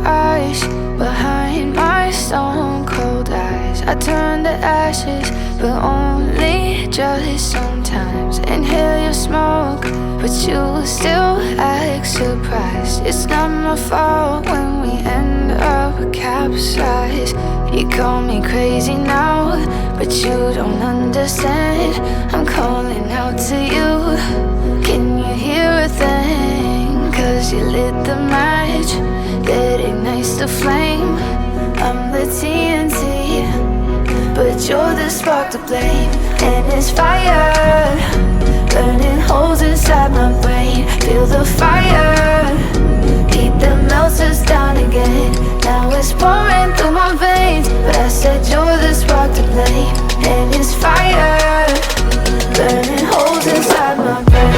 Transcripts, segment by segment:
ice behind my stone cold eyes. I turn to ashes, but only just sometimes. Inhale your smoke, but you still act surprised. It's not my fault when we end up capsized. You call me crazy now, but you don't understand. I'm calling out to you. Can you hear a thing? 'Cause you lit the match that ignites the flame. I'm the TNT, but you're the spark to blame. And it's fire, burning holes inside my brain. Feel the fire, heat that melts us down again. Now it's pouring through my veins, but I said you're the spark to blame. And it's fire, burning holes inside my brain.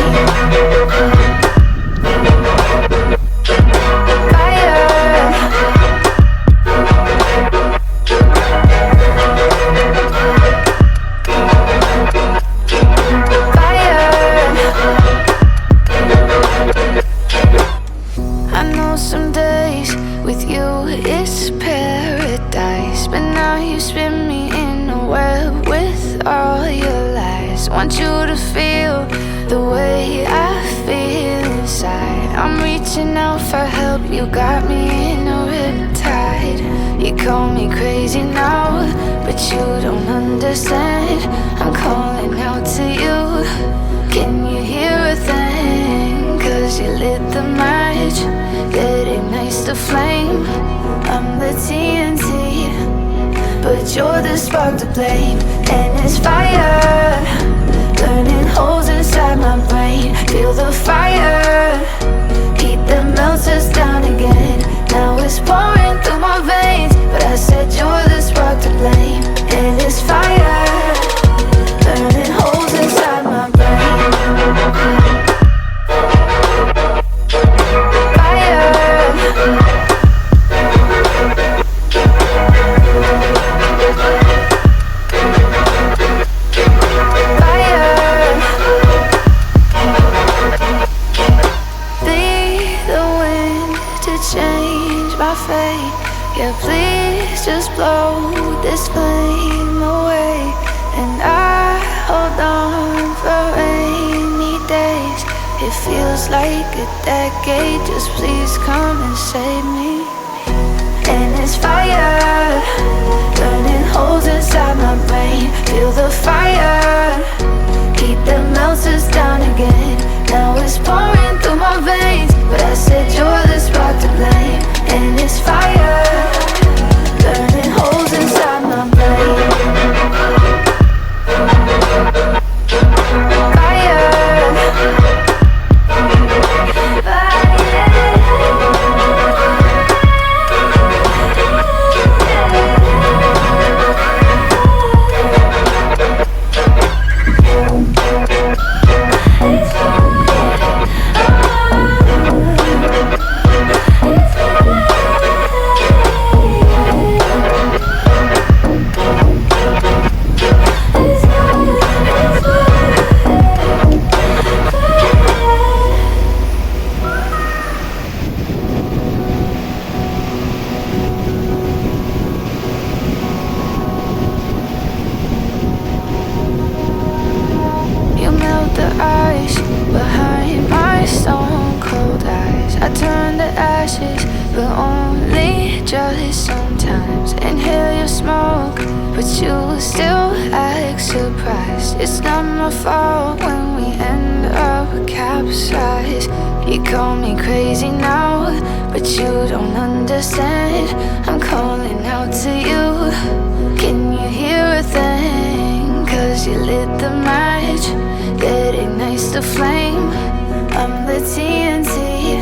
Some days with you it's paradise, but now you spin me in a web with all your lies. Want you to feel the way I feel inside. I'm reaching out for help, you got me in a riptide. You call me crazy now, but you don't understand. I'm calling out to you. Can you hear a thing? 'Cause you lit the match that ignites the flame. I'm the TNT, but you're the spark to blame. And it's fire, burning holes inside my brain. Feel the fire, heat that melts us down again. Now it's pouring through my veins, but I said you're the spark to blame. And it's fire, burning holes inside my brain. Yeah, please just blow this flame away. And I hold on for rainy days. It feels like a decade, just please come and save me. And it's fire, burning holes inside my brain. Feel the fire, heat that melts us down again. Now it's pouring through my veins, but I said you're the spark to blame. And it's fire, burning holes inside my brain. But only just sometimes. Inhale your smoke, but you still act surprised. It's not my fault when we end up capsized. You call me crazy now, but you don't understand. I'm calling out to you. Can you hear a thing? 'Cause you lit the match that ignites the flame. I'm the TNT,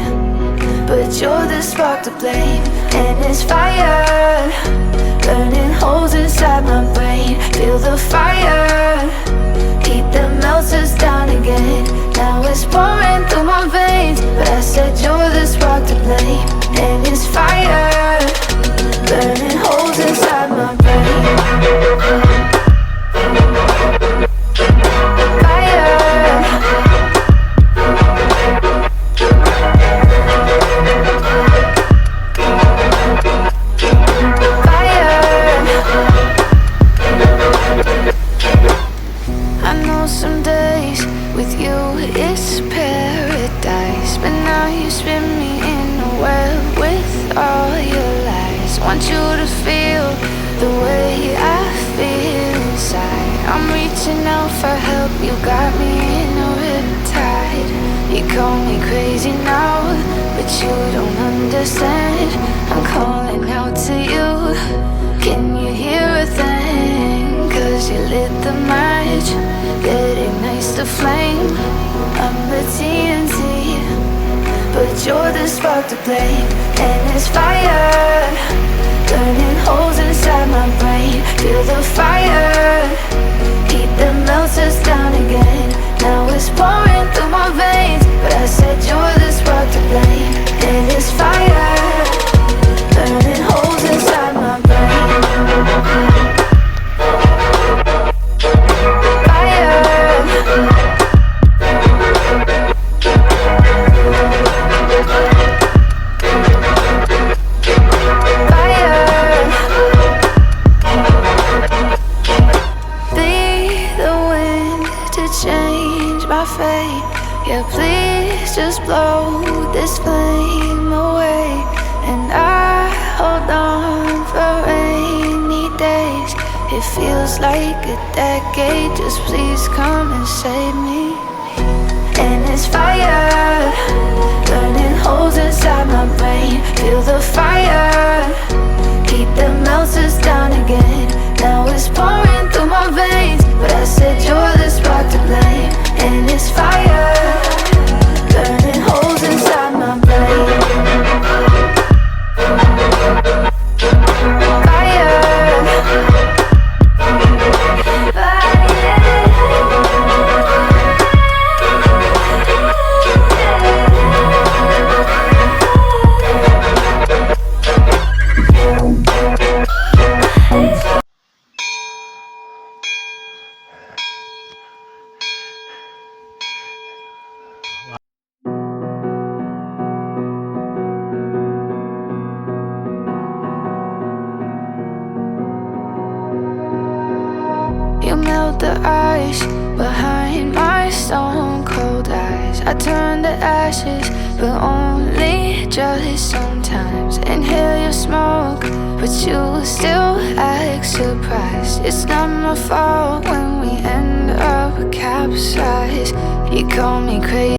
but you're the spark to blame. And it's fire, burning holes inside my brain. Feel the fire, heat that melts us down again. Now it's pouring through my veins, but I said you're the spark to blame. And it's fire, burning holes inside my brain. Fire. call me crazy now, but you don't understand. I'm calling out to you. Can you hear a thing? 'Cause you lit the match that ignites the flame. I'm the TNT, but you're the spark to blame. And it's fire, burning holes inside my brain. Feel the fire, heat that melts us down again. Now it's pouring through my veins, but I said you're the spark to blame. And it's fire, burning holes inside my brain. Fire, change my fate. Yeah, please just blow this flame away. And I hold on for rainy days. It feels like a decade. Just please come and save me. And it's fire, burning holes inside my brain. Feel the fire, heat that melts us down again. Now it's pouring through my veins, but I said you're the spark to blame. And it's fire, burning holes inside my brain. Fire, you melt the ice behind my stone cold eyes. I turn to ashes, but only just sometimes. Inhale your smoke, but you still act surprised. It's not my fault when we end up capsized. You call me crazy.